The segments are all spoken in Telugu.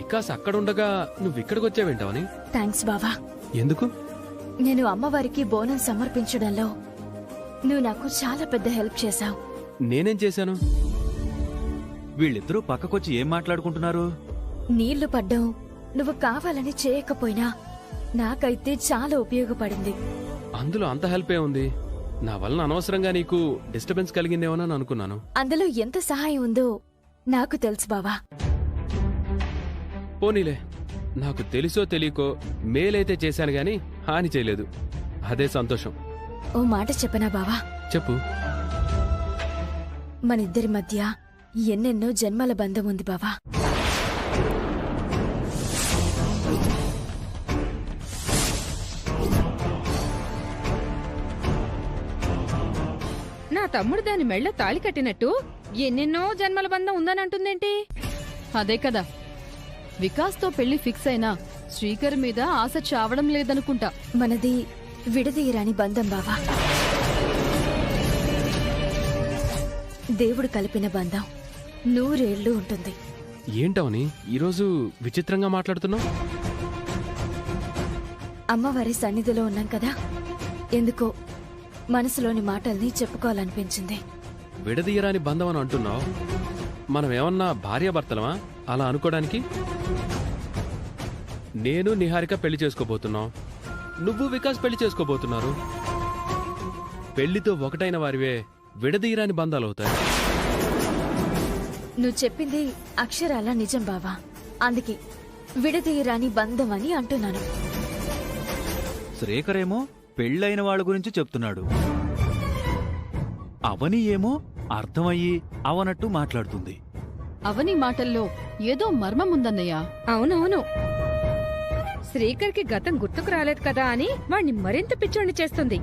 వికాస్ అక్కడుండగా నువ్వు ఇక్కడికి వచ్చావేంటావని? థ్యాంక్స్ బావా. ఎందుకు? నేను అమ్మవారికి బోనం సమర్పించడంలో నువ్వు నాకు చాలా పెద్ద హెల్ప్ చేశావు. నేనేం చేశాను? వీళ్ళిద్దరూ పక్కకొచ్చి ఏం మాట్లాడుకుంటున్నారు? నీళ్లు పడ్డం నువ్వు కావాలని చేయకపోయినా నాకైతే చాలా ఉపయోగపడింది. అందులో అంత హెల్ప్ ఏ ఉంది? నా వలన అనవసరంగా నీకు డిస్టర్బెన్స్ కలిగిందేమోనని అనుకున్నాను. అందులో ఎంత సహాయం ఉందో నాకు తెలుసు బావా. పోనీలే, నాకు తెలుసో తెలియకో మేలైతే చేశాను గాని హాని చేయలేదు. అదే సంతోషం. ఓ మాట చెప్పనా బావా? చెప్పు. మనిద్దరి మధ్య ఎన్నెన్నో జన్మల బంధం ఉంది బావా. నా తమ్ముడు దాని మెళ్ళ తాళి కట్టినట్టు ఎన్నెన్నో జన్మల బంధం ఉందనంటుందేంటి? అదే కదా, వికాస్తో పెళ్లి ఫిక్స్ అయినా శ్రీకర్ మీద ఆశ చావడం లేదనుకుంటా. మనది విడదీయరాని బంధం బావా. దేవుడు కలిపిన బంధం 100 ఏళ్లు ఉంటుంది. ఏంటవని ఈరోజు విచిత్రంగా మాట్లాడుతున్నావు? అమ్మవారి సన్నిధిలో ఉన్నాం కదా, ఎందుకో మనసులోని మాటల్ని చెప్పుకోవాలనిపించింది. విడదీయరాని బంధం అని అంటున్నావు. మనం ఏమన్నా భార్యాభర్తలమా అలా అనుకోవడానికి? నేను నిహారిక పెళ్లి చేసుకోబోతున్నావు, నువ్వు వికాస్ పెళ్లి చేసుకోబోతున్నారు. పెళ్లితో ఒకటైన వారివే విడదీయరాని బంధాలవుతాయి. నువ్వు చెప్పింది అక్షరాల నిజం బావా. అందుకే విడదీయరాని బంధం అని అంటున్నాను. శ్రీకరేమో పెళ్ళైన వాళ్ళ గురించి చెప్తున్నాడు. అవని ఏమో అర్థమయ్యి అవనట్టు మాట్లాడుతుంది. అవని మాటల్లో ఏదో మర్మముందన్నయ్యా. అవునవును, శ్రీకర్కి గతం గుర్తుకు రాలేదు కదా అని వాణ్ణి మరింత పిచ్చోణ్ణి చేస్తుంది.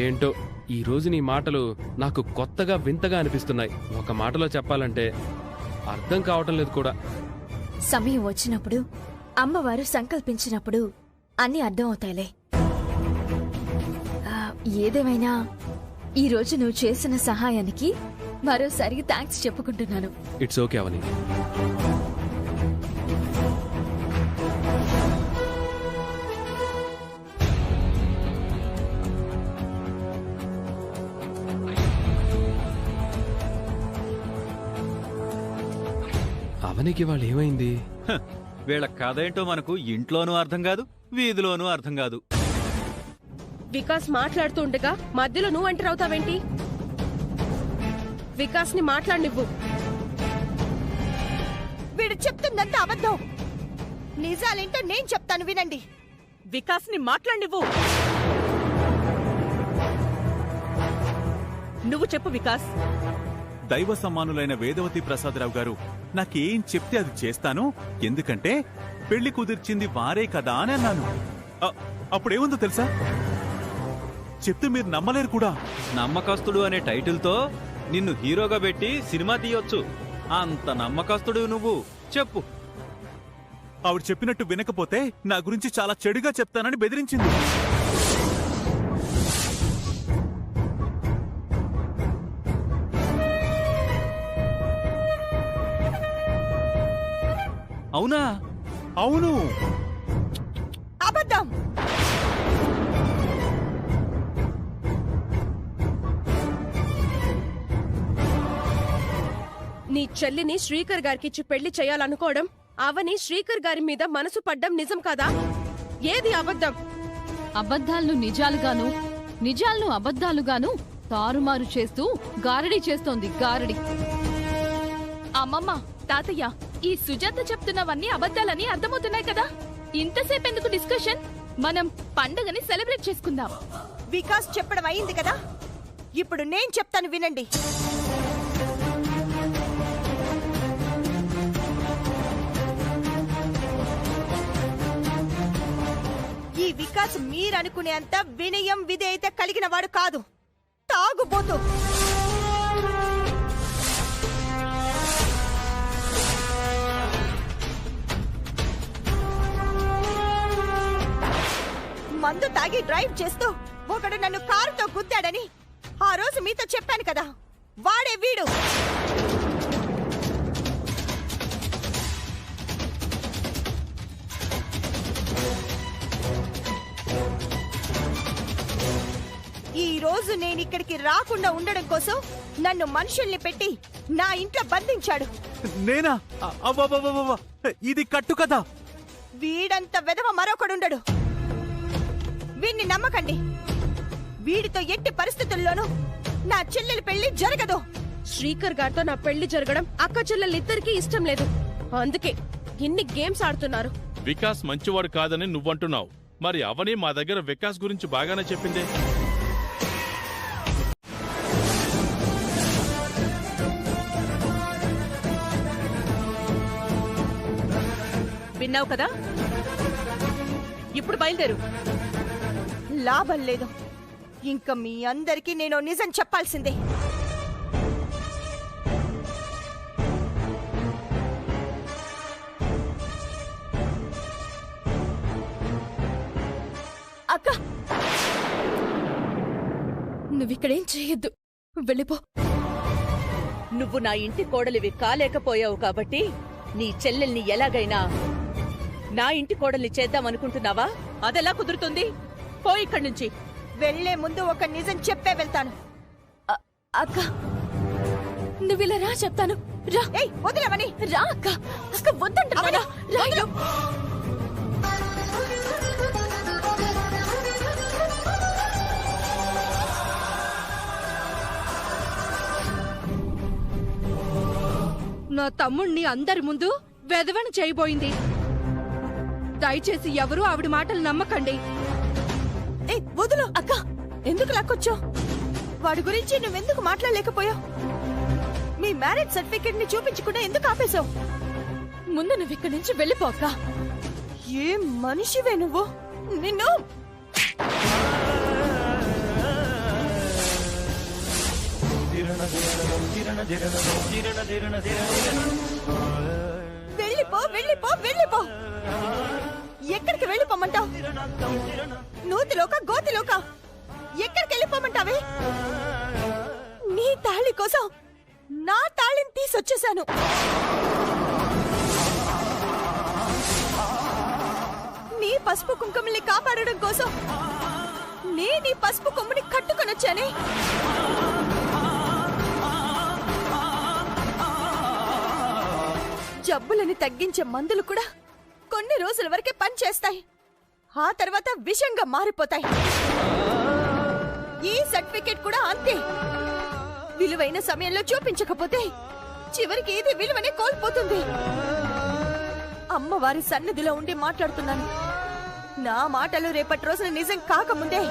ఏంటో ఈ రోజు నీ మాటలు నాకు కొత్తగా వింతగా అనిపిస్తున్నాయి. ఒక మాటలో చెప్పాలంటే అర్థం కావటం లేదు కూడా. సమయం వచ్చినప్పుడు, అమ్మవారు సంకల్పించినప్పుడు అన్నీ అర్థమవుతాయిలే. ఏదేమైనా ఈరోజు నువ్వు చేసిన సహాయానికి మరోసారి థ్యాంక్స్ చెప్పుకుంటున్నాను. ఇట్స్ ఓకే అవని. అవనికి వాళ్ళు ఏమైంది? వీళ్ళ కథ ఏంటో మనకు ఇంట్లోనూ అర్థం కాదు, వీధిలోనూ అర్థం కాదు. వికాస్ మాట్లాడుతూ ఉండగా మధ్యలో నువ్వు ఎంటర్ అవుతావేంటి? వికాస్ ని మాట్లాడినివ్వు. వీడు చెప్తుందంతా అబద్ధం. నిజాలేంటో నేను చెప్తాను వినండి. వికాస్ ని మాట్లాడినివ్వు. నువ్వు చెప్పు వికాస్. దైవ సమ్మానులైన వేదవతి ప్రసాదరావు గారు నాకేం చెప్తే అది చేస్తాను, ఎందుకంటే పెళ్లి కుదిర్చింది వారే కదా అని అన్నాను. అప్పుడేముందో తెలుసా? చెప్తే మీరు నమ్మలేరు కూడా. నమ్మకస్తుడు అనే టైటిల్తో నిన్ను హీరోగా పెట్టి సినిమా తీయొచ్చు. అంత నమ్మకస్తుడు నువ్వు. చెప్పు. ఆవిడ చెప్పినట్టు వినకపోతే నా గురించి చాలా చెడుగా చెప్తానని బెదిరించింది. అవునా? అవును. అబద్ధం. నీ చెల్లిని శ్రీకర్ గారికిచ్చి పెళ్లి చేయాలనుకోవడం, అవని శ్రీకర్ గారి మీద మనసు పడ్డం నిజం కాదా? ఏది అబద్ధం? అబద్ధాలను నిజాలుగాను, నిజాలను అబద్ధాలుగాను తారుమారు చేస్తూ గారడీ చేస్తోంది, గారడి. అమ్మమ్మ, తాతయ్య, ఈ సుజాత చెప్తున్నవన్నీ అబద్ధాలని అర్థమవుతున్నాయి కదా. ఇంతసేపు ఎందుకు డిస్కషన్? మనం పండుగని సెలబ్రేట్ చేసుకుందాం. వికాస్ చెప్పడం అయింది కదా, ఇప్పుడు నేను చెప్తాను వినండి. ఈ వికాస్ మీరనుకునేంత వినయం విధేయత కలిగిన వాడు కాదు. తాగుబోతు. మందు తాగి డ్రైవ్ చేస్తూ ఒకడు నన్ను కారుతో గుద్దాడని ఆ రోజు మీతో చెప్పాను కదా, వాడే వీడు. రోజు నేనిక్కడికి రాకుండా ఉండడం కోసం నన్ను మనుషుల్ని పెట్టి నా ఇంట్లో బంధించాడు. నేనా? అవ్వవ్వవ్వవ్వ! ఇది కట్టు కదా. వీడంత వెధవ మరొకడుండడు. వీణ్ణి నమ్మకండి. వీడితో ఎట్టి పరిస్థితుల్లోనూ నా చెల్లెలి పెళ్లి జరగదు. శ్రీకర్ గారితో నా పెళ్లి జరగడం అక్క చెల్లెలిద్దరికీ ఇష్టం లేదు. అందుకే ఇన్ని గేమ్స్ ఆడుతున్నారు. వికాస్ మంచివాడు కాదని నువ్వంటున్నావు. మరి అవని మా దగ్గర వికాస్ గురించి బాగానే చెప్పిందే. విన్నావు కదా? ఇప్పుడు బయలుదేరు. లాభం లేదు. ఇంకా మీ అందరికీ నేను నిజం చెప్పాల్సిందే. అక్క, నువ్విక్కడేం చేయొద్దు, వెళ్ళిపో. నువ్వు నా ఇంటి కోడలివి కాలేకపోయావు కాబట్టి నీ చెల్లెల్ని ఎలాగైనా నా ఇంటి కోడల్ని చేద్దామనుకుంటున్నావా? అదెలా కుదురుతుంది? పో ఇక్కడి నుంచి. వెళ్లే ముందు ఒక నిజం చెప్పే వెళ్తాను. అక్క, నువ్విలా రా, చెప్తాను. రా. వదిలేవని. రా అక్క. అక్క వద్దంటున్నా. రా. నా తమ్ముణ్ణి అందరి ముందు వెధవని చేయబోయింది. దయచేసి ఎవరూ ఆవిడ మాటలు నమ్మకండి. వదులు. అక్క, ఎందుకు లాక్కొచ్చావు? వాడి గురించి నువ్వెందుకు మాట్లాడలేకపోయావు? మీ మ్యారేజ్ సర్టిఫికెట్ ని చూపించకుండా ఎందుకు ఆపేశావు? ముందు నువ్వు ఇక్కడి నుంచి వెళ్ళిపో అక్క. ఏం మనిషివే నువ్వు? నిన్ను వెళ్ళిపో, వెళ్ళిపో, వెళ్ళిపో. ఎక్కడికి వెళ్ళిపోమంటావు? నూతిలోక గోతిలోక ఎక్కడికి వెళ్ళిపోమంటావే? నీ తాళి కోసం నా తాళిని తీసొచ్చేశాను. నీ పసుపు కుంకుమల్ని కాపాడడం కోసం నీ పసుపు కొమ్ముని కట్టుకొనొచ్చానే. జబ్బులని తగ్గించే మందులు కూడా కొన్ని రోజుల వరకే పనిచేస్తాయి. ఆ తర్వాత విషంగా మారిపోతాయి. ఈ సర్టిఫికెట్ కూడా అంతే. విలువైన సమయంలో చూపించకపోతే చివరికి ఇది విలువనే కోల్పోతుంది. అమ్మవారి సన్నిధిలో ఉండి మాట్లాడుతున్నాను. నా మాటలు రేపటి రోజున నిజం కాకముందే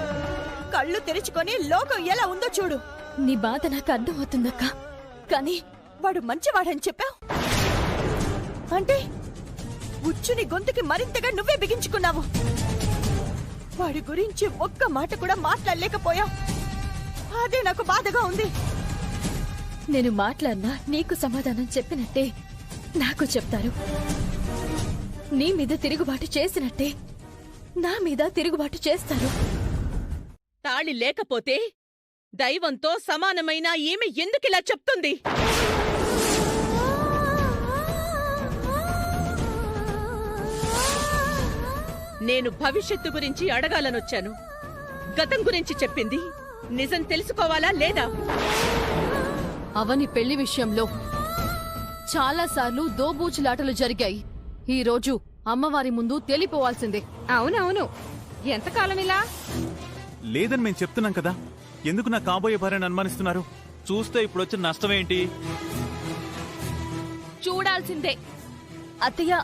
కళ్ళు తెరుచుకొని లోకం ఎలా ఉందో చూడు. నీ బాధ నాకు అర్థమవుతుందక్క, కానీ వాడు మంచివాడని చెప్పావు అంటే ఉచ్చుని గొంతుకి మరింతగా నువ్వే బిగించుకున్నావు. వాడి గురించి ఒక్క మాట కూడా మాట్లాడలేకపోయావు. అదే నాకు బాధగా ఉంది. నేను మాట్లాడినా నీకు సమాధానం చెప్పినట్టే నాకు చెప్తారు. నీ మీద తిరుగుబాటు చేసినట్టే నా మీద తిరుగుబాటు చేస్తారు. తాళి లేకపోతే దైవంతో సమానమైన ఈమె ఎందుకిలా చెప్తుంది? నేను భవిష్యత్తు గురించి అడగాలనొచ్చాను. గతం గురించి చెప్పింది నిజం తెలుసుకోవాలా లేదా? అవని పెళ్లి విషయంలో చాలాసార్లు దోబూచులాటలు జరిగాయి. ఈ రోజు అమ్మవారి ముందు తేలిపోవాల్సిందే. అవునవును. ఎంతకాలం ఇలా? లేదని మేము చెప్తున్నాం కదా. ఎందుకు నా కాబోయే భార్యను అనుమానిస్తున్నారు? చూస్తే ఇప్పుడు వచ్చిన నష్టమేంటి? చూడాల్సిందే. అత్తయ్య,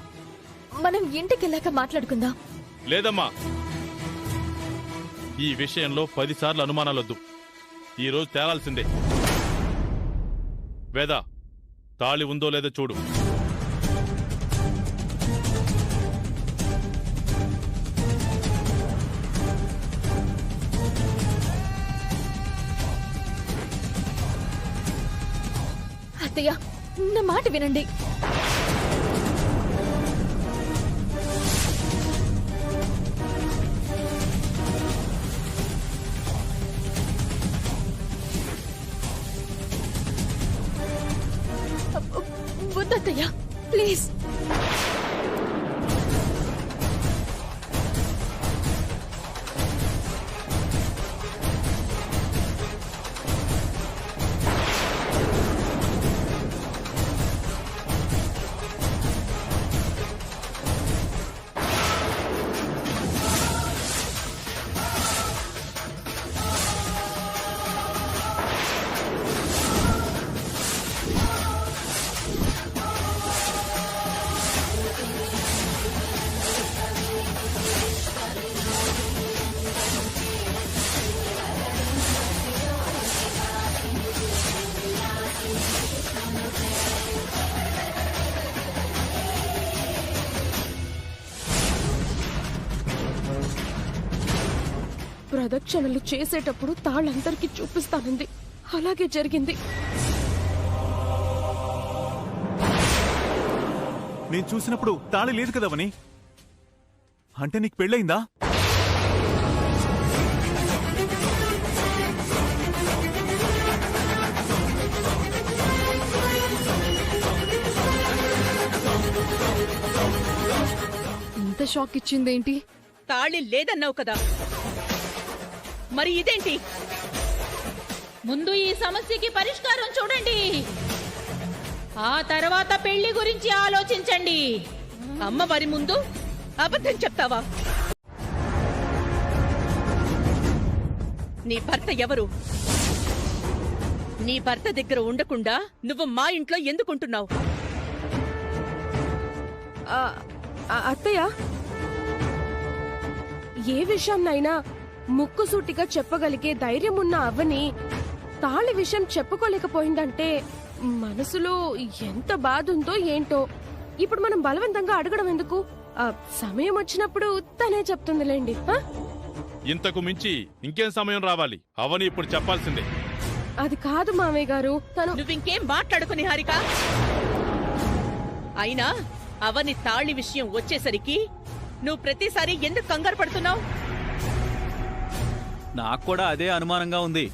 మనం ఇంటికెళ్ళాక మాట్లాడుకుందాం. లేదమ్మా, ఈ విషయంలో 10 సార్లు అనుమానాలొద్దు. ఈరోజు తేలాల్సిందే. వేద, తాళి ఉందో లేదో చూడు. అత్తయ్య, నా మాట వినండి. వద్దత్తయ్య, ప్లీజ్. ప్రదక్షిణలు చేసేటప్పుడు తాళ్ళందరికీ చూపిస్తానంది. అలాగే జరిగింది. నేను చూసినప్పుడు తాళి లేదు కదవని. అంటే నీకు పెళ్ళయిందా? ఇంత షాక్ ఇచ్చిందేంటి? తాళి లేదన్నావు కదా, మరి ఇదేంటి? ముందు ఈ సమస్యకి పరిష్కారం చూడండి, ఆ తర్వాత పెళ్లి గురించి ఆలోచించండి. అమ్మవారి ముందు అబద్ధం చెప్తావా? నీ భర్త ఎవరు? నీ భర్త దగ్గర ఉండకుండా నువ్వు మా ఇంట్లో ఎందుకుంటున్నావు? అత్తయ్య, ఏ విషయంనైనా ముక్కుసూటిగా చెప్పగలిగే ధైర్యం ఉన్న అవ్వని తాళి విషయం చెప్పుకోలేకపోయిందంటే మనసులో ఎంత బాధ ఉందో ఏంటో. ఇప్పుడు మనం బలవంతంగా అడగడం ఎందుకు? సమయం వచ్చినప్పుడు తనే చెప్తుందిలేండి. ఇంతకు మించి ఇంకేం సమయం రావాలి? అవని ఇప్పుడు చెప్పాల్సిందే. అది కాదు మామయ్య గారు, తను. నువ్వింకేం మాట్లాడుకుని హారిక. అయినా అవని తాళి విషయం వచ్చేసరికి నువ్వు ప్రతిసారి ఎందుకు కంగారు పడుతున్నావు? నాకు కూడా అదే అనుమానంగా ఉంది.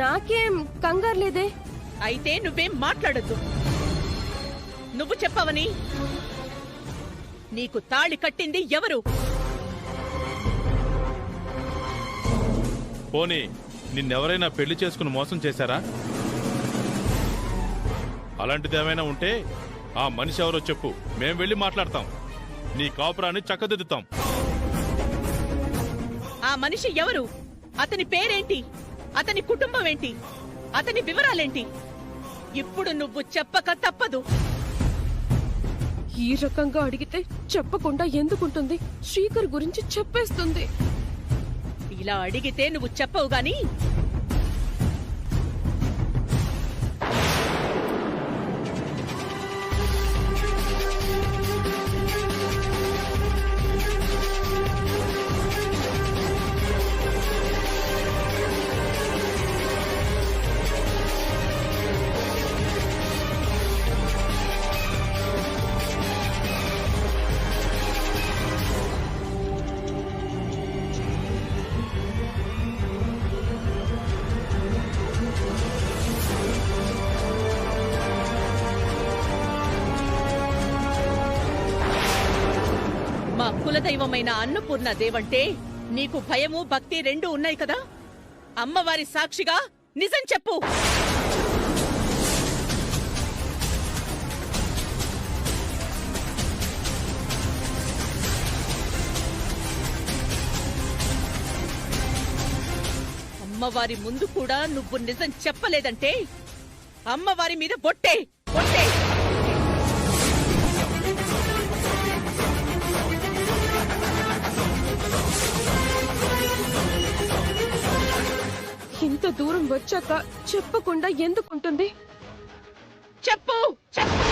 నాకేం కంగారు లేదే. అయితే నువ్వేం మాట్లాడొద్దు. నువ్వు చెప్పవని, నీకు తాళి కట్టింది ఎవరు? పోనీ నిన్నెవరైనా పెళ్లి చేసుకుని మోసం చేశారా? అలాంటిదేమైనా ఉంటే ఆ మనిషి ఎవరో చెప్పు, మేం వెళ్ళి మాట్లాడతాం. నీ కాపురాన్ని చక్కదిద్దుతాం. ఆ మనిషి ఎవరు? అతని పేరేంటి? అతని కుటుంబం ఏంటి? అతని వివరాలేంటి? ఇప్పుడు నువ్వు చెప్పక తప్పదు. ఈ రకంగా అడిగితే చెప్పకుండా ఎందుకుంటుంది? శ్రీకర్ గురించి చెప్పేస్తుంది. ఇలా అడిగితే నువ్వు చెప్పవు గాని మా కులదైవమైన అన్నపూర్ణ దేవంటే నీకు భయము భక్తి రెండూ ఉన్నాయి కదా? అమ్మవారి సాక్షిగా నిజం చెప్పు. అమ్మవారి ముందు కూడా నువ్వు నిజం చెప్పలేదంటే అమ్మవారి మీద బొట్టే బొట్టే. ఇంత దూరం వచ్చాక చెప్పకుండా ఎందుకుంటుంది? చెప్పు చెప్పు.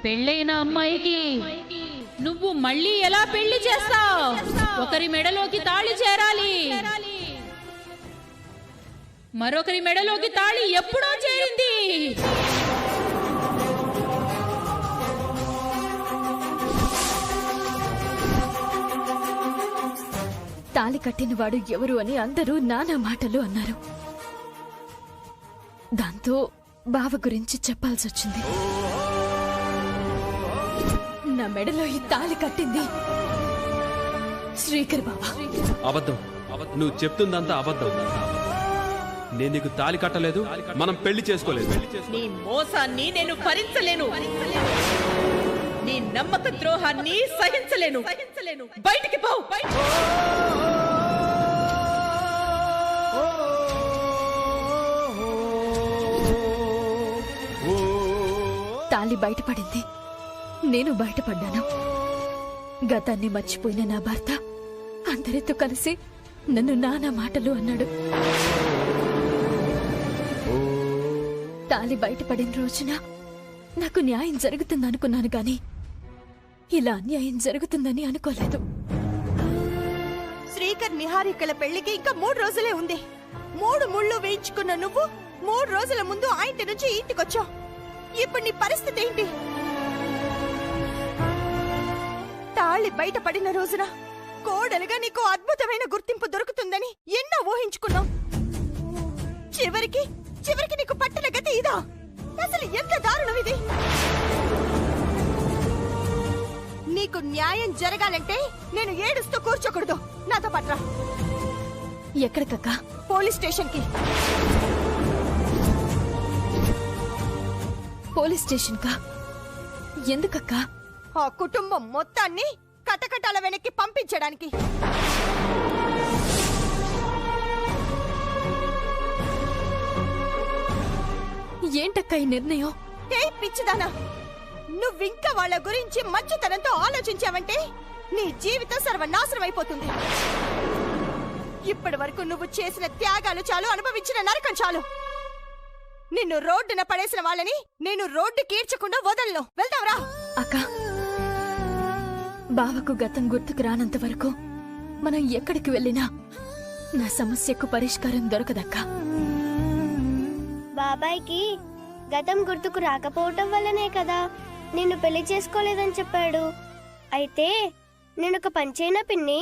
పెళ్ళైన అమ్మాయికి నువ్వు మళ్ళీ ఎలా పెళ్లి చేస్తావు? ఒకరి మెడలోకి తాళి చేరాలి, మరొకరి మెడలోకి తాళి ఎప్పుడో చేరింది. తాళి కట్టినవాడు ఎవరు అని అందరూ నానా మాటలు అన్నారు. దాంతో బావ గురించి చెప్పాల్సొచ్చింది. నా మెడలో ఈ తాళి కట్టింది శ్రీకర్ బావ. అబద్ధం. నువ్వు చెప్తుందంతా అబద్ధం. నేను నీకు తాళి కట్టలేదు, మనం పెళ్లి చేసుకోలేదు. నీ మోసాన్ని నేను భరించలేను, నీ నమ్మక ద్రోహాన్ని సహించలేను. బయటికి పో. తాళి బయటపడింది, నేను బయటపడ్డాను. గతాన్ని మర్చిపోయిన నా భర్త అందరితో కలిసి నన్ను నానా మాటలు అన్నాడు. తాళి బయటపడిన రోజున నాకు న్యాయం జరుగుతుందనుకున్నాను గాని ఇలా అన్యాయం జరుగుతుందని అనుకోలేదు. శ్రీకర్ నిహారికల పెళ్లికి ఇంకా 3 రోజులే ఉంది. 3 ముళ్ళు వేయించుకున్న నువ్వు 3 రోజుల ముందు ఆ ఇంటి నుంచి ఇంటికొచ్చావు. ఇప్పుడు నీ పరిస్థితి ఏంటి? తాళి బయటపడిన రోజున కోడలుగా నీకు అద్భుతమైన గుర్తింపు దొరుకుతుందని ఎన్నో ఊహించుకున్నావు. చివరికి నీకు పట్టిన గతి ఇదా? అసలు ఎంత దారుణం ఇది! నీకు న్యాయం జరగాలంటే నేను ఏడుస్తూ కూర్చోకూడదు. నాతో పట్రా. ఎక్కడికక్కా? పోలీస్ స్టేషన్ కి. పోలీస్ స్టేషన్ కా? ఎందుకక్కా? ఆ కుటుంబం మొత్తాన్ని కటకటాల వెనక్కి పంపించడానికి. ఏంటక్కా ఈ నిర్ణయం? ఏ పిచ్చిదానా, నువ్వింకా వాళ్ళ గురించి మంచితనంతో ఆలోచించావంటే నీ జీవితం సర్వనాశనం అయిపోతుంది. ఇప్పటి వరకు నువ్వు చేసిన త్యాగాలు చాలు, అనుభవించిన నరకం చాలు. నిన్ను రోడ్డున పడేసిన వాళ్ళని నేను రోడ్డు కీర్చకుండా వదలను. వెళ్దాంరా. అక్క, బావకు గతం గుర్తుకు రానంత వరకు మనం ఎక్కడికి వెళ్ళినా నా సమస్యకు పరిష్కారం దొరకదక్కా. బాబాయ్కి గతం గుర్తుకు రాకపోవటం వల్లనే కదా నిన్ను పెళ్లి చేసుకోలేదని చెప్పాడు. అయితే నేనొక పంచేనా పిన్ని?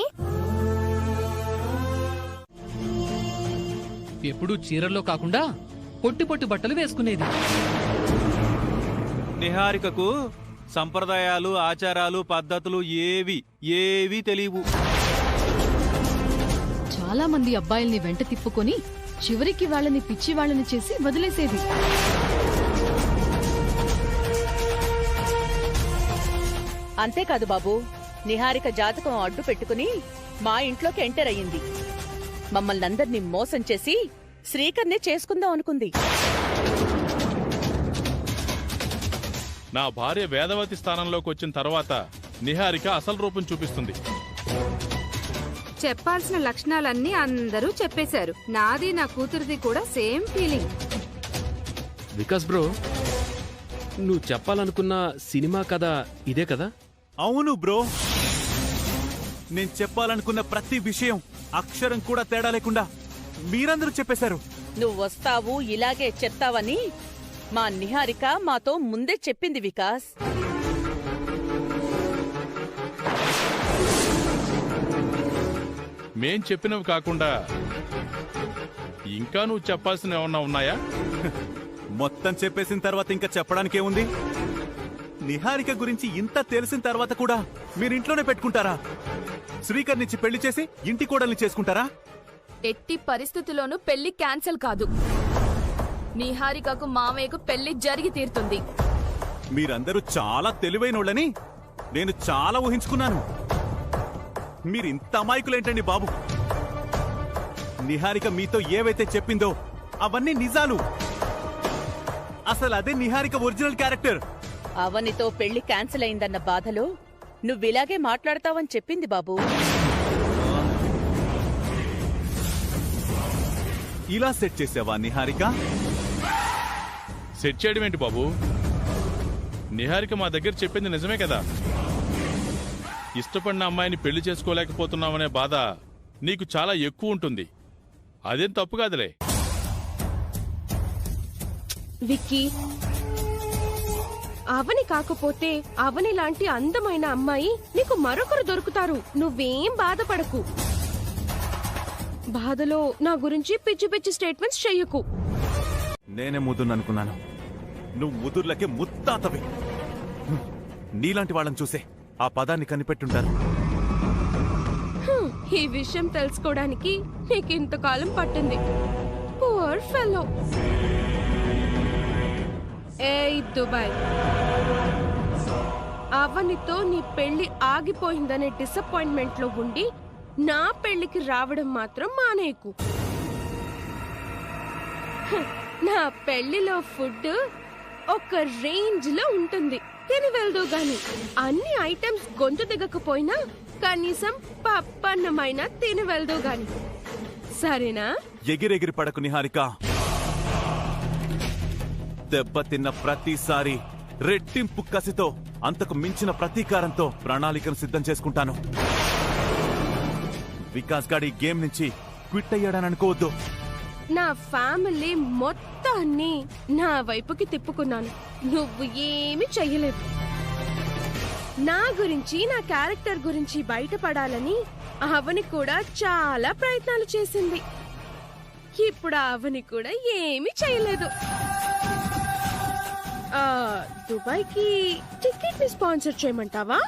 ఎప్పుడూ చీరల్లో కాకుండా పొట్టి పొట్టి బట్టలు వేసుకునేది. నిహారికకు సంప్రదాయాలు, ఆచారాలు, పద్ధతులు ఏవి తెలియవు. చాలా మంది అబ్బాయిల్ని వెంట తిప్పుకొని చివరికి వాళ్ళని పిచ్చి వాళ్ళని చేసి వదిలేసేది. అంతేకాదు బాబు, నిహారిక జాతకం అడ్డు పెట్టుకుని మా ఇంట్లోకి ఎంటర్ అయ్యింది. మమ్మల్ని అందరినీ మోసం చేసి శ్రీకర్నే చేసుకుందాం అనుకుంది. నా భార్య వేదవతి స్థానంలోకి వచ్చిన తర్వాత నిహారిక అసలు రూపం చూపిస్తుంది. చెప్పాల్సిన లక్షణాలన్నీ అందరూ చెప్పేశారు. నాది నా కూతురిది కూడా సేమ్ ఫీలింగ్. వికాస్ బ్రో, నువ్వు చెప్పాలనుకున్న సినిమా కథ ఇదే కదా? అవును బ్రో, నేను చెప్పాలనుకున్న ప్రతి విషయం అక్షరం కూడా తేడా లేకుండా మీరందరూ చెప్పేశారు. నువ్వు వస్తావు, ఇలాగే చెప్తావని మా నిహారిక మాతో ముందే చెప్పింది వికాస్. మేం చెప్పినవి కాకుండా ఇంకా నువ్వు చెప్పాల్సిన ఏమన్నా ఉన్నాయా? మొత్తం చెప్పేసిన తర్వాత ఇంకా చెప్పడానికి ఏముంది? నిహారిక గురించి ఇంత తెలిసిన తర్వాత కూడా మీరింట్లోనే పెట్టుకుంటారా? శ్రీకర్ నుంచి పెళ్లి చేసి ఇంటి కోడల్ని చేసుకుంటారా? ఎట్టి పరిస్థితుల్లోనూ పెళ్లి క్యాన్సిల్ కాదు. నిహారికకు మామయ్యకు పెళ్లి జరిగి తీరుతుంది. మీరందరూ చాలా తెలివైనోళ్ళని నేను చాలా ఊహించుకున్నాను. మీరింత అమాయకులేంటండి బాబు? నిహారిక మీతో ఏవైతే చెప్పిందో అవన్నీ నిజాలు. అసలు అదే నిహారిక ఒరిజినల్ క్యారెక్టర్. అవనితో పెళ్లి క్యాన్సిల్ అయిందన్న బాధలో నువ్విలాగే మాట్లాడతావని చెప్పింది బాబు. ఇలా సెట్ చేసావా నిహారిక? సెట్ చేయడం ఏంటి బాబు? నిహారిక మా దగ్గర చెప్పింది నిజమే కదా. ఇష్టపడిన అమ్మాయిని పెళ్లి చేసుకోలేకపోతున్నామనే బాధ నీకు చాలా ఎక్కువ ఉంటుంది. అదేం తప్పు కాదులే. విక్కీ, అవని కాకపోతే అవని లాంటి అందమైన అమ్మాయి నీకు మరొకరు దొరుకుతారు. నువ్వేం బాధపడకు. బాధలో నా గురించి పిచ్చి పిచ్చి స్టేట్మెంట్స్ చెయ్యకు. నేనే ముదుర్ననుకున్నాను. నువ్వు ముదుర్లకే ముత్తాతవి. నీలాంటి వాళ్ళని చూసే ఆ పదాన్ని కనిపెట్టుంటారు. ఈ విషయం తెలుసుకోవడానికి నీకు ఇంతకాలం పట్టింది. Poor fellow. ఏయ్ దుబాయ్, అవనితో నీ పెళ్లి ఆగిపోయిందనే డిసప్పాయింట్మెంట్ లో ఉండి నా పెళ్లికి రావడం మాత్రం మానేకు. నా పెళ్లిలో ఫుడ్ ఒక రేంజ్ లో ఉంటుంది. తిని వెళ్దు గాని. అన్ని ఐటమ్స్ గొంతు దిగకపోయినా కనీసం పప్పన్నమైనా తిని వెళ్దు గాని. సరేనా? ఎగిరెగిరి పడకు నిహారిక. దెబ్బ తిన్న ప్రతిసారి రెట్టింపు కసితో, అంతకు మించిన ప్రతీకారంతో ప్రణాళికను సిద్ధం చేసుకుంటాను. వికాస్ గాడి గేమ్ నుంచి క్విట్ అయ్యాడని అనుకోవద్దు. నా ఫ్యామిలీ మొత్తాన్ని నా వైపుకి తిప్పుకున్నాను. నువ్వు ఏమి చెయ్యలేదు. నా గురించి, నా క్యారెక్టర్ గురించి బయటపడాలని అవని కూడా చాలా ప్రయత్నాలు చేసింది. ఇప్పుడు అవని కూడా ఏమీ చేయలేదు. దుబాయ్కి టికెట్ ని స్పాన్సర్ చేయమంటావా?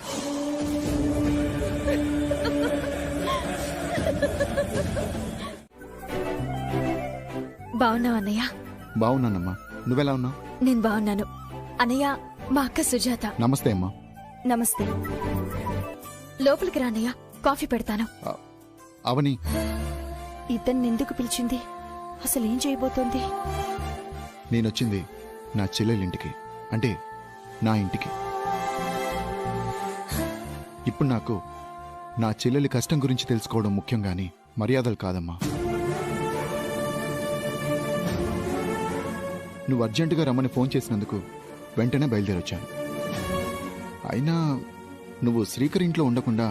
బావున్నావు అన్నయ్య? బావున్నానమ్మా. నువ్వెలా ఉన్నావు? నేను బావున్నాను అన్నయ్య. మా అక్క సుజాత. నమస్తే అమ్మా. నమస్తే. లోపలికి రా అన్నయ్య, కాఫీ పెడతాను. అవని ఇతన్ని ఎందుకు పిలిచింది? అసలు ఏం చేయబోతోంది? నేనొచ్చింది నా చెల్లెలింటికి, అంటే నా ఇంటికి. ఇప్పుడు నాకు నా చెల్లెలి కష్టం గురించి తెలుసుకోవడం ముఖ్యం గాని మర్యాదలు కాదమ్మా. నువ్వు అర్జెంటుగా రమ్మని ఫోన్ చేసినందుకు వెంటనే బయలుదేరొచ్చాను. అయినా నువ్వు శ్రీకర్ ఇంట్లో ఉండకుండా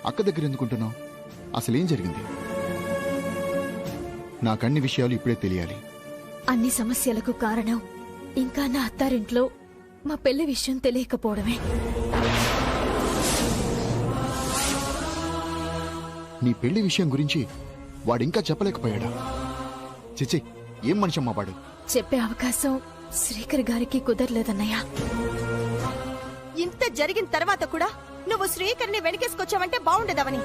అక్క దగ్గర ఎందుకుంటున్నావు? అసలేం జరిగింది? నాకన్ని విషయాలు ఇప్పుడే తెలియాలి. అన్ని సమస్యలకు కారణం ఇంకా నా అత్తారింట్లో మా పెళ్లి విషయం తెలియకపోవడమే. నీ పెళ్లి విషయం గురించి వాడింకా చెప్పలేకపోయాడా? చిచి, ఏం మనిషమ్మా వాడు? చెప్పే అవకాశం శ్రీకర్ గారికి కుదరలేదన్నయ్య. ఇంత జరిగిన తర్వాత కూడా నువ్వు శ్రీకర్ని వెనకేసుకొచ్చావంటే బాగుండదవని.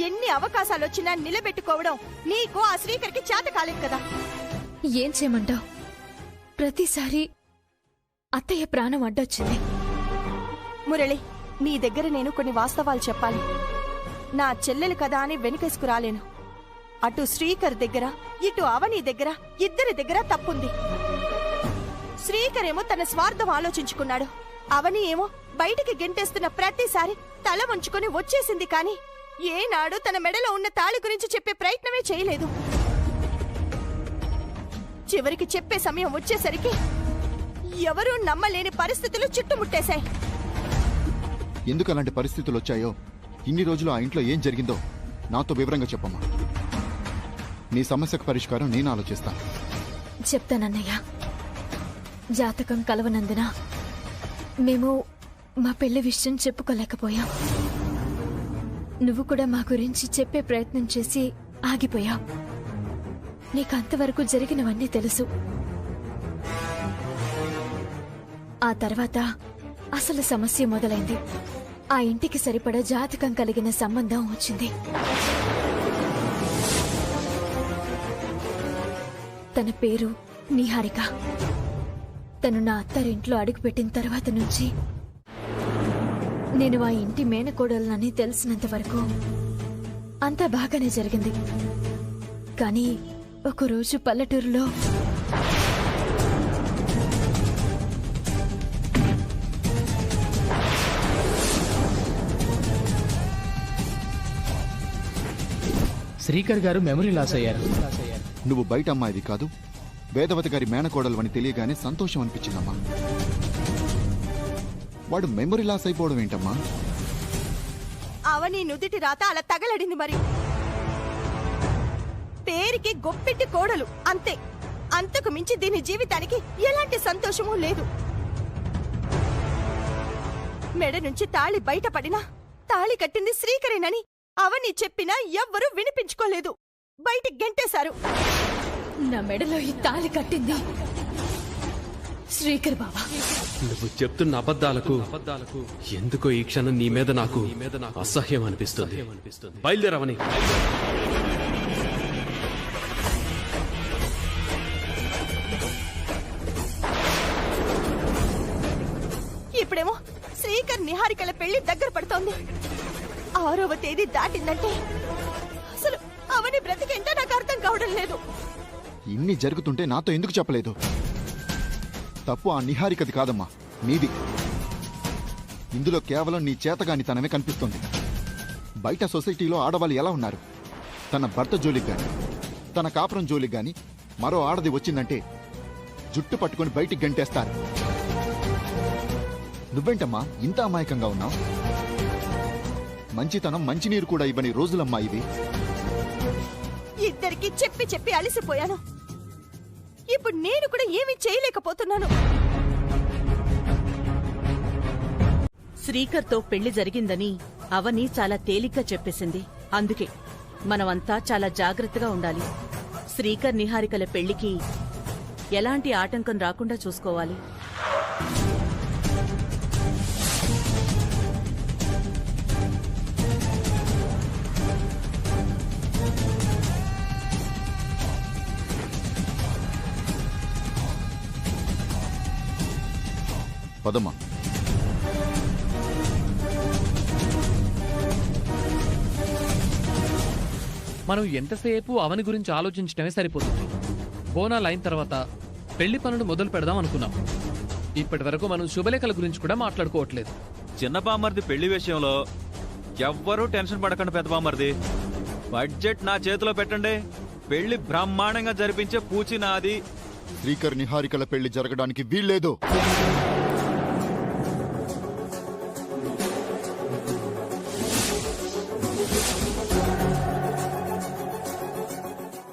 ఎన్ని అవకాశాలొచ్చినా నిలబెట్టుకోవడం నీకు ఆ శ్రీకర్కి చేత కాలేదు కదా. ఏం చేయమంటావు? ప్రతిసారి అత్తయ్య ప్రాణం అడ్డొచ్చింది. మురళి, నీ దగ్గర నేను కొన్ని వాస్తవాలు చెప్పాలి. నా చెల్లెలు కదా అని వెనుకేసుకురాలేను. అటు శ్రీకర్ దగ్గర, ఇటు అవని దగ్గర, ఇద్దరి దగ్గర తప్పుంది. శ్రీకర్ ఏమో తన స్వార్థం ఆలోచించుకున్నాడు. అవని ఏమో బయటికి గెంటేస్తున్న ప్రతిసారి తల వంచుకొని వచ్చేసింది. కాని ఏనాడు తన మెడలో ఉన్న తాళి గురించి చెప్పే ప్రయత్నమే చేయలేదు. చివరికి చెప్పే సమయం వచ్చేసరికి ఎవరూ నమ్మలేని పరిస్థితులు చుట్టుముట్టేశాయి. ఎందుకు అలాంటి పరిస్థితులు వచ్చాయో, ఇన్ని రోజులు ఆ ఇంట్లో ఏం జరిగిందో నాతో వివరంగా చెప్పమ్మా. నీ సమస్యకు పరిష్కారం నేను ఆలోచిస్తాను. చెప్తానన్నయ్య. జాతకం కలవనందున మేము మా పెళ్లి విషయం చెప్పుకోలేకపోయాం. నువ్వు కూడా మా గురించి చెప్పే ప్రయత్నం చేసి ఆగిపోయావు. నీకు అంతవరకు జరిగినవన్నీ తెలుసు. ఆ తర్వాత అసలు సమస్య మొదలైంది. ఆ ఇంటికి సరిపడా జాతకం కలిగిన సంబంధం వచ్చింది. తన పేరు నిహారిక. తను నా అత్తారింట్లో అడుగుపెట్టిన తర్వాత నుంచి నేను ఆ ఇంటి మేనకోడలనని తెలిసినంత వరకు అంతా బాగానే జరిగింది. కానీ ఒకరోజు పల్లెటూరులో శ్రీకర్ గారు మెమరీ లాస్ అయ్యారు. నువ్వు బయట అమ్మాయిది కాదు, వేదవతి గారి మేనకోడలు అని తెలియగానే సంతోషం అనిపించిందమ్మా. వాడు మెమరీ లాస్ అయిపోవడం ఏంటమ్మా? అవని నుదిటి రాత అలా తగలడింది మరి. పేరుకి గొప్పెట్టి కోడలు అంతే. అంతకు మించి దీని జీవితానికి ఎలాంటి సంతోషమూ లేదు. మెడ నుంచి తాళి బయటపడినా తాళి కట్టింది శ్రీకరేనని అవని చెప్పినా ఎవ్వరూ వినిపించుకోలేదు. బయటికి గెంటేశారు. నా మెడలో ఈ తాళి కట్టింది శ్రీకర్ బావా. నువ్వు చెప్తున్న అబద్ధాలకు ఎందుకో ఈ క్షణం నీ మీద నాకు అసహ్యం అనిపిస్తుంది. బయలుదేరవని. ఇప్పుడేమో శ్రీకర్ నిహారికల పెళ్లి దగ్గర పడుతోంది. 6వ తేదీ దాటిందంటే అసలు అవని బ్రతికేంటో నాకు అర్థం కావడం లేదు. ఇన్ని జరుగుతుంటే నాతో ఎందుకు చెప్పలేదు? తప్పు ఆ నిహారికది కాదమ్మా, నీది. ఇందులో కేవలం నీ చేతగానితనమే కనిపిస్తుంది. బయట సొసైటీలో ఆడవాళ్ళు ఎలా ఉన్నారు? తన భర్త జోలికి గాని తన కాపురం జోలికి గాని మరో ఆడది వచ్చిందంటే జుట్టు పట్టుకొని బయటికి గంటేస్తారు. నువ్వేంటమ్మా ఇంత అమాయకంగా ఉన్నావు? మంచితనం మంచినీరు కూడా ఇవ్వని రోజులమ్మా ఇవి. ఇద్దరికి చెప్పి చెప్పి అలసిపోయాను. ఇప్పుడు నేను కూడా ఏమీ చేయలేకపోతున్నాను. శ్రీకర్తో పెళ్లి జరిగిందని అవని చాలా తేలిగ్గా చెప్పేసింది. అందుకే మనమంతా చాలా జాగ్రత్తగా ఉండాలి. శ్రీకర్ నిహారికల పెళ్లికి ఎలాంటి ఆటంకం రాకుండా చూసుకోవాలి. పదమ్మా. మనం ఎంతసేపు అవని గురించి ఆలోచించడమే సరిపోతుంది. బోనాలు అయిన తర్వాత పెళ్లి పనులు మొదలు పెడదాం అనుకున్నాం. ఇప్పటి వరకు మనం శుభలేఖల గురించి కూడా మాట్లాడుకోవట్లేదు. చిన్న బామ్మర్ది పెళ్లి విషయంలో ఎవ్వరూ టెన్షన్ పడకండి పెద్ద బామ్మర్ది. బడ్జెట్ నా చేతిలో పెట్టండి. పెళ్లి బ్రహ్మాండంగా జరిపించే పూచి నాది. శ్రీకర్ నిహారికల పెళ్లి జరగడానికి వీల్లేదు.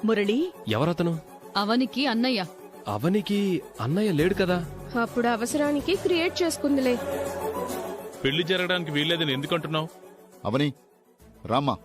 మురళి, ఎవరతను? అవనికి అన్నయ్య. అవనికి అన్నయ్య లేడు కదా? అప్పుడు అవసరానికి క్రియేట్ చేసుకుందిలే. పెళ్లి జరగడానికి వీల్లేదని ఎందుకంటున్నావు? అవని రామ్మా.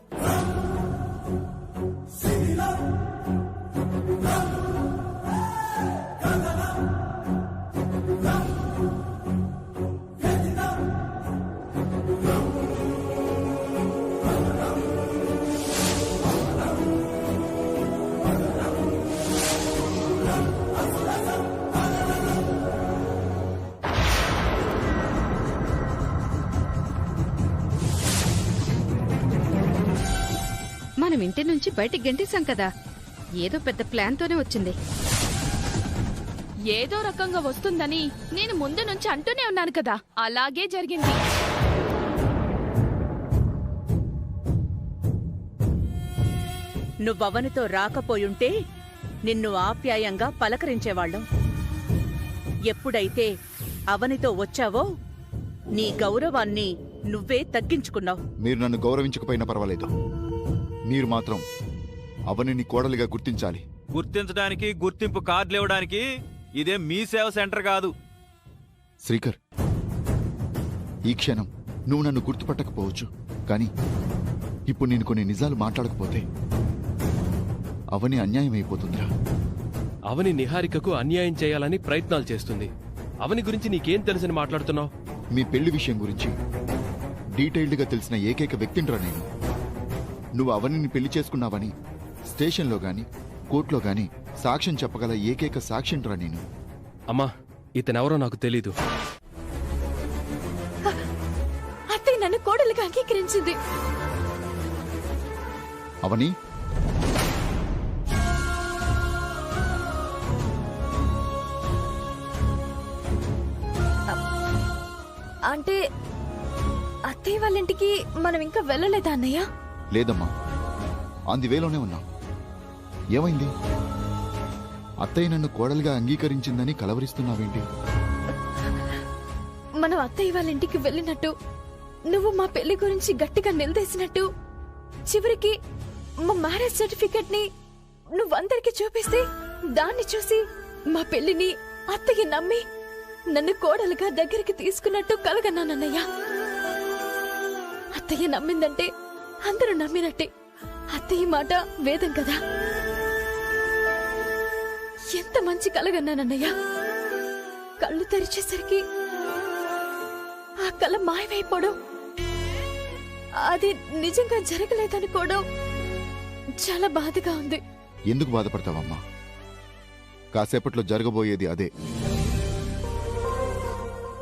మనం ఇంటి నుంచి బయటికి గెంటేశాం కదా, ఏదో పెద్ద ప్లాన్ తోనే వచ్చింది. ఏదో రకంగా వస్తుందని నేను ముందు నుంచి అంటూనే ఉన్నాను కదా, అలాగే జరిగింది. నువ్వవనితో రాకపోయుంటే నిన్ను ఆప్యాయంగా పలకరించేవాళ్ళం. ఎప్పుడైతే అవనితో వచ్చావో నీ గౌరవాన్ని నువ్వే తగ్గించుకున్నావు. మీరు నన్ను గౌరవించకపోయినా పర్వాలేదు, మీరు మాత్రం అవనిని కోడలిగా గుర్తించాలి. గుర్తించడానికి గుర్తింపు కార్డులు ఇవ్వడానికి ఇదే మీ సేవ సెంటర్ కాదు. శ్రీకర్, ఈ క్షణం నువ్వు నన్ను గుర్తుపట్టకపోవచ్చు, కానీ ఇప్పుడు నేను కొన్ని నిజాలు మాట్లాడకపోతే అవని అన్యాయం అయిపోతుందిరా. అవని నిహారికకు అన్యాయం చేయాలని ప్రయత్నాలు చేస్తుంది. అవని గురించి నీకేం తెలుసని మాట్లాడుతున్నావు? మీ పెళ్లి విషయం గురించి డీటెయిల్డ్గా తెలిసిన ఏకైక వ్యక్తినిరా నేను. నువ్వు అవనిని పెళ్లి చేసుకున్నావని స్టేషన్లో గాని కోర్టులో గాని సాక్ష్యం చెప్పగల ఏకైక సాక్షినిరా నేను. అమ్మా, ఇతనెవరో నాకు తెలీదు. అత్తయ్య నన్ను కోడలిగా అంగీకరించింది. అవని, అంటే అత్తయ్య వాళ్ళ ఇంటికి మనం ఇంకా వెళ్ళలేదా అన్నయ్య? లేదమ్మా, అంది వేలోనే ఉన్నాం. ఏమైంది? అత్తయ్య నన్ను కోడలుగా అంగీకరించిందని కలవరిస్తున్నావేంటి? మనం అత్తయ్య వాళ్ళ ఇంటికి వెళ్ళినట్టు, నువ్వు మా పెళ్లి గురించి గట్టిగా నిలదీసినట్టు, చివరికి మా మ్యారేజ్ సర్టిఫికెట్ ని నువ్వందరికి చూపిస్తే దాన్ని చూసి మా పెళ్లిని అత్తయ్య నమ్మి నన్ను కోడలుగా దగ్గరికి తీసుకున్నట్టు కలగన్నానన్నయ్య. అత్తయ్య నమ్మిందంటే అందరూ నమ్మినట్టే. అత్తయ్య మాట వేదం కదా. ఎంత మంచి కలగన్నానన్నయ్య. కళ్ళు తెరిచేసరికి ఆ కళ మాయమైపోవడం, అది నిజంగా జరగలేదనుకోవడం చాలా బాధగా ఉంది. ఎందుకు బాధపడతావమ్మా? కాసేపట్లో జరగబోయేది అదే.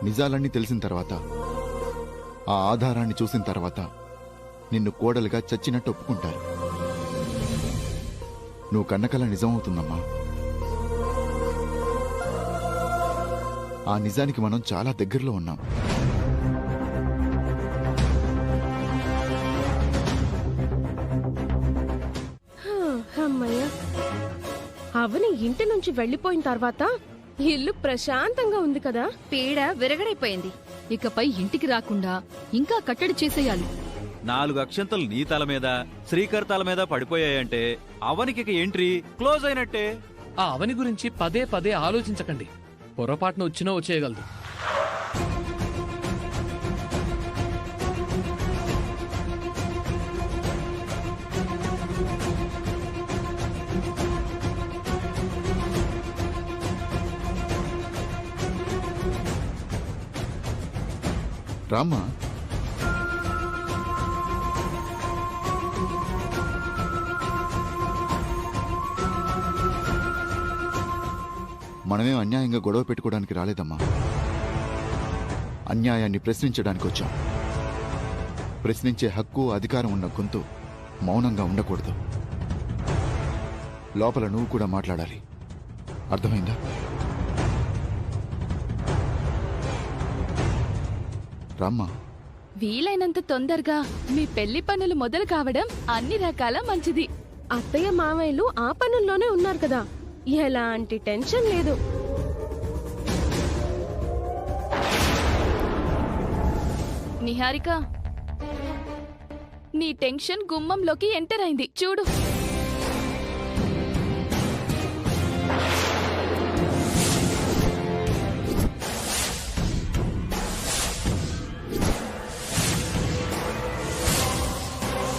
నిజాలన్నీ తెలిసిన తర్వాత, ఆ ఆధారాన్ని చూసిన తర్వాత నిన్ను కోడలుగా చచ్చినట్టు ఒప్పుకుంటారు. నువ్వు కన్నకల నిజమవుతుందమ్మా. ఆ నిజానికి మనం చాలా దగ్గరలో ఉన్నాం. అమ్మయ్య, అవని ఇంటి నుంచి వెళ్లిపోయిన తర్వాత ఇల్లు ప్రశాంతంగా ఉంది కదా. పీడ విరగడైపోయింది. ఇకపై ఇంటికి రాకుండా ఇంకా కట్టడి చేసేయాలి. 4 అక్షంతలు నీ తల మీద, శ్రీకర్ తల మీద పడిపోయాయంటే అవనికి ఇక ఎంట్రీ క్లోజ్ అయినట్టే. ఆ అవని గురించి పదే పదే ఆలోచించకండి. పొరపాటున వచ్చినా వచ్చేయగలదు. రామ్మా, మనమేం అన్యాయంగా గొడవ పెట్టుకోవడానికి రాలేదమ్మా. అన్యాయాన్ని ప్రశ్నించడానికి వచ్చాం. ప్రశ్నించే హక్కు, అధికారం ఉన్న గొంతు మౌనంగా ఉండకూడదు. లోపల నువ్వు కూడా మాట్లాడాలి. అర్థమైందా? రామ్మా, వీలైనంత తొందరగా మీ పెళ్లి పనులు మొదలు కావడం అన్ని రకాల మంచిది. అత్తయ్య మామయ్యలు ఆ పనుల్లోనే ఉన్నారు కదా, ఎలాంటి టెన్షన్ లేదు. నిహారిక, నీ టెన్షన్ గుమ్మంలోకి ఎంటర్ అయింది చూడు.